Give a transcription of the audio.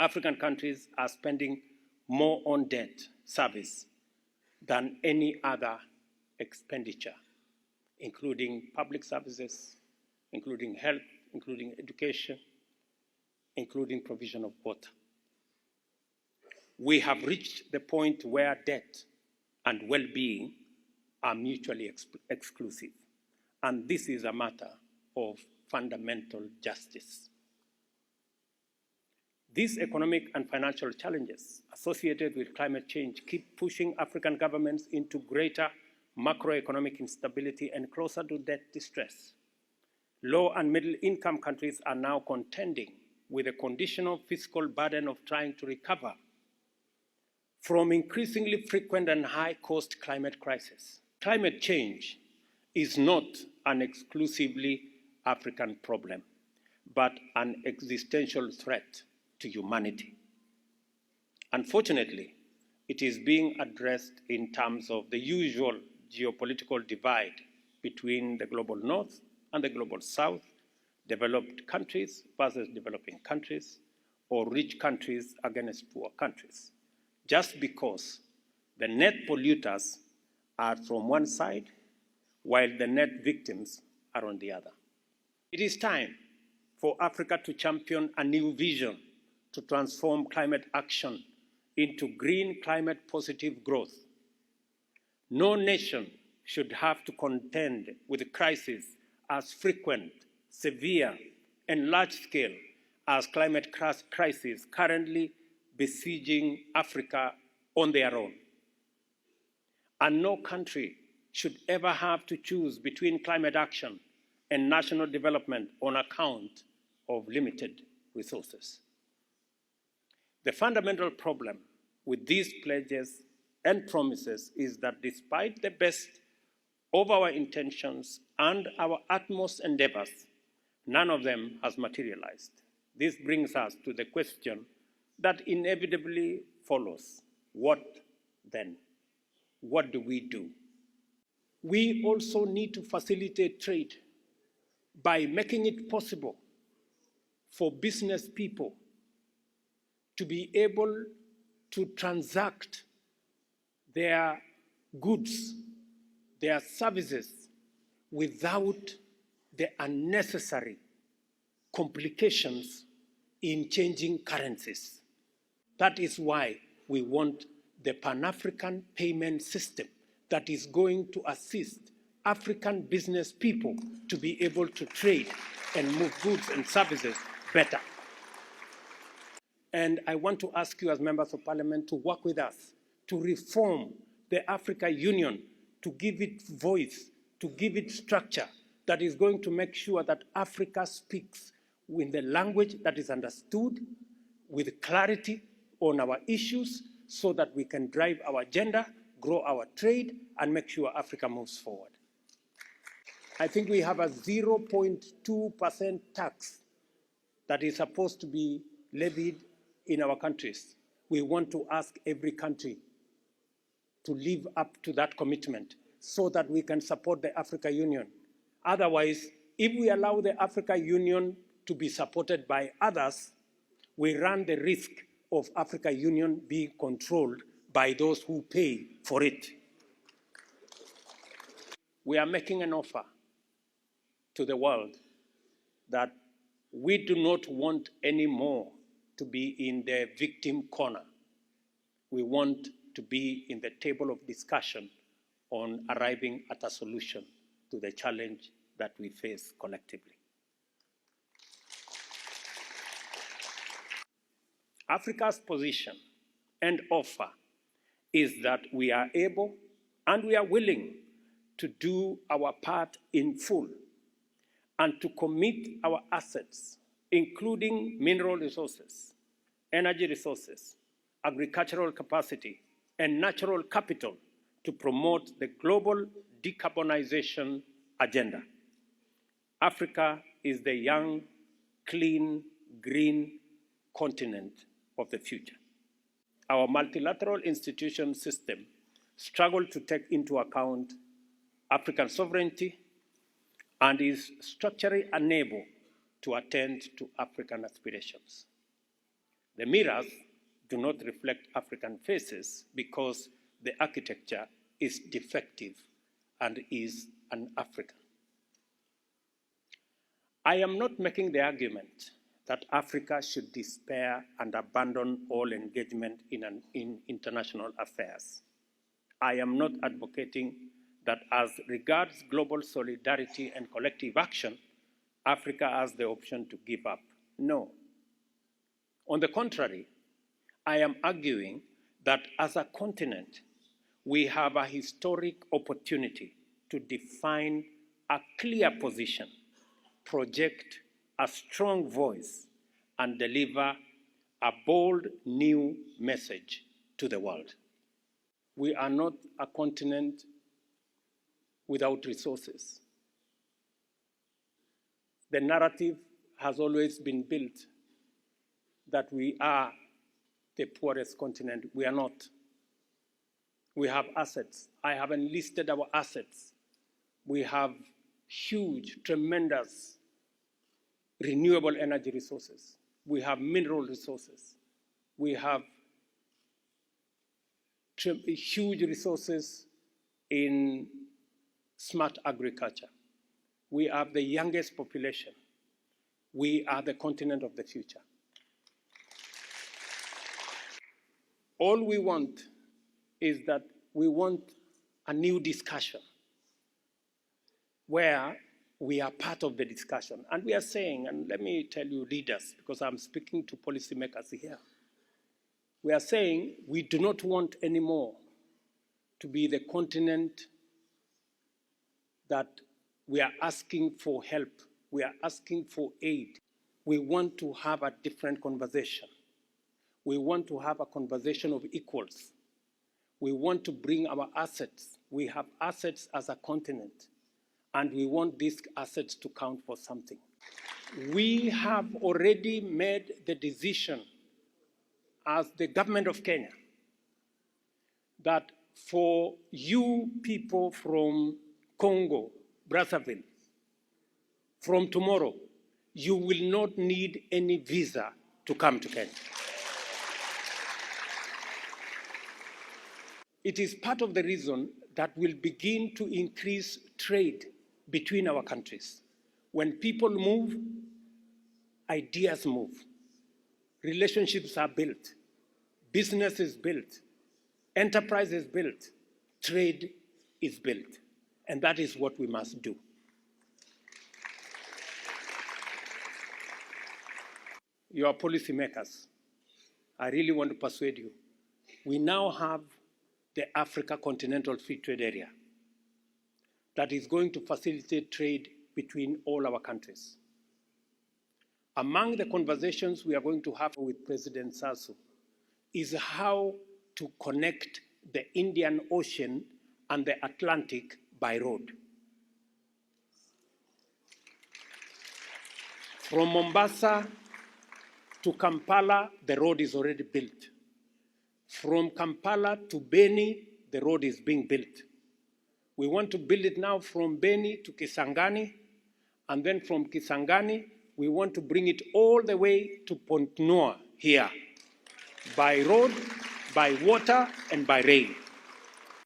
African countries are spending more on debt service than any other expenditure, including public services, including health, including education, including provision of water. We have reached the point where debt and well-being are mutually exclusive, and this is a matter of fundamental justice. These economic and financial challenges associated with climate change keep pushing African governments into greater macroeconomic instability and closer to debt distress. Low and middle income countries are now contending with a conditional fiscal burden of trying to recover from increasingly frequent and high-cost climate crises. Climate change is not an exclusively African problem, but an existential threat to humanity. Unfortunately, it is being addressed in terms of the usual geopolitical divide between the global north and the global south, developed countries versus developing countries, or rich countries against poor countries, just because the net polluters are from one side while the net victims are on the other. It is time for Africa to champion a new vision to transform climate action into green climate positive growth. No nation should have to contend with crises as frequent, severe, and large-scale as climate crises currently besieging Africa on their own. And no country should ever have to choose between climate action and national development on account of limited resources. The fundamental problem with these pledges and promises is that despite the best of our intentions and our utmost endeavors, none of them has materialized. This brings us to the question that inevitably follows. What then? What do we do? We also need to facilitate trade by making it possible for business people to be able to transact their goods, their services, without the unnecessary complications in changing currencies. That is why we want the Pan-African payment system that is going to assist African business people to be able to trade and move goods and services better. And I want to ask you as members of parliament to work with us to reform the African Union, to give it voice, to give it structure that is going to make sure that Africa speaks in the language that is understood, with clarity on our issues, so that we can drive our agenda, grow our trade, and make sure Africa moves forward. I think we have a 0.2% tax that is supposed to be levied in our countries. We want to ask every country to live up to that commitment so that we can support the African Union. Otherwise, if we allow the African Union to be supported by others, we run the risk of African Union being controlled by those who pay for it. We are making an offer to the world that we do not want any more to be in the victim corner. We want to be in the table of discussion on arriving at a solution to the challenge that we face collectively. Africa's position and offer is that we are able and we are willing to do our part in full and to commit our assets, including mineral resources, energy resources, agricultural capacity, and natural capital to promote the global decarbonization agenda. Africa is the young, clean, green continent of the future. Our multilateral institution system struggled to take into account African sovereignty and is structurally unable to attend to African aspirations. The mirrors do not reflect African faces because the architecture is defective and is un-African. I am not making the argument that Africa should despair and abandon all engagement in international affairs. I am not advocating that as regards global solidarity and collective action, Africa has the option to give up. No. On the contrary, I am arguing that as a continent, we have a historic opportunity to define a clear position, project a strong voice, and deliver a bold new message to the world. We are not a continent without resources. The narrative has always been built that we are the poorest continent. We are not. We have assets. I have enlisted our assets. We have huge, tremendous renewable energy resources. We have mineral resources. We have huge resources in smart agriculture. We have the youngest population. We are the continent of the future. All we want is that we want a new discussion where we are part of the discussion. And we are saying, and let me tell you leaders, because I'm speaking to policymakers here, we are saying we do not want anymore to be the continent that we are asking for help, we are asking for aid. We want to have a different conversation. We want to have a conversation of equals. We want to bring our assets. We have assets as a continent, and we want these assets to count for something. We have already made the decision as the government of Kenya that for you people from Congo, Brazzaville, from tomorrow, you will not need any visa to come to Kenya. It is part of the reason that will begin to increase trade between our countries. When people move, ideas move. Relationships are built. Business is built. Enterprise is built. Trade is built. And that is what we must do. You are policymakers. I really want to persuade you. We now have the Africa Continental Free Trade Area that is going to facilitate trade between all our countries. Among the conversations we are going to have with President Sassou is how to connect the Indian Ocean and the Atlantic by road. From Mombasa to Kampala, the road is already built. From Kampala to Beni, the road is being built. We want to build it now from Beni to Kisangani, and then from Kisangani, we want to bring it all the way to Pont Noir here, by road, by water, and by rail.